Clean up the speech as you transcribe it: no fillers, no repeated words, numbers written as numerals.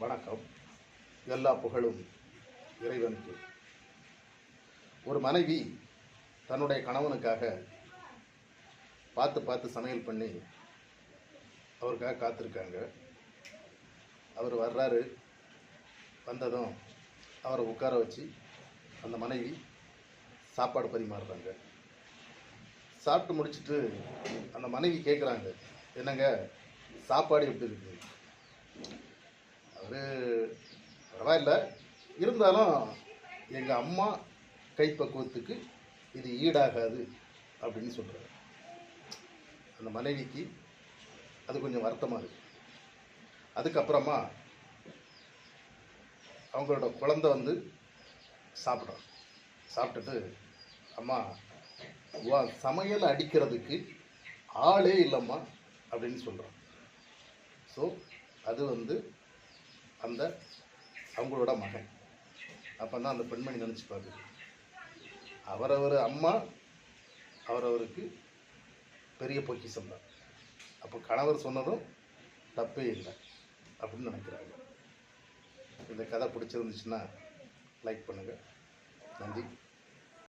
வணக்கம். எல்லா புகழும் இறைவனுக்கு. ஒரு மனைவி தன்னுடைய கணவனுக்காக பார்த்து பார்த்து சமையல் பண்ணி அவருக்காக காத்திருக்காங்க. அவர் வர்றாரு. வந்ததும் அவரை உட்கார வச்சு அந்த மனைவி சாப்பாடு பரிமாறுறாங்க. சாப்பிட்டு முடிச்சுட்டு அந்த மனைவி கேட்குறாங்க, என்னங்க சாப்பாடு எப்படி இருக்குது? அவர் பரவாயில்ல, இருந்தாலும் எங்கள் அம்மா கைப்பக்குவத்துக்கு இது ஈடாகாது அப்படின்னு சொல்கிறார். அந்த மனைவிக்கு அது கொஞ்சம் வருத்தமாக இருக்குது. அதுக்கப்புறமா அவங்களோட குழந்தை வந்து சாப்பிட்றான். சாப்பிட்டுட்டு, அம்மா சமையல் அடிக்கிறதுக்கு ஆளே இல்லைம்மா அப்படின்னு சொல்கிறான். ஸோ அது வந்து அந்த அவங்களோட மகன். அப்போ தான் அந்த பெண்மணி நினச்சி பார்க்குது, அவரவர் அம்மா அவரவருக்கு பெரிய பொக்கிஷம் தான். அப்போ கணவர் சொன்னதும் தப்பே இல்லை அப்படின்னு நினைக்கிறாங்க. இந்த கதை பிடிச்சிருந்துச்சுன்னா லைக் பண்ணுங்கள். நன்றி.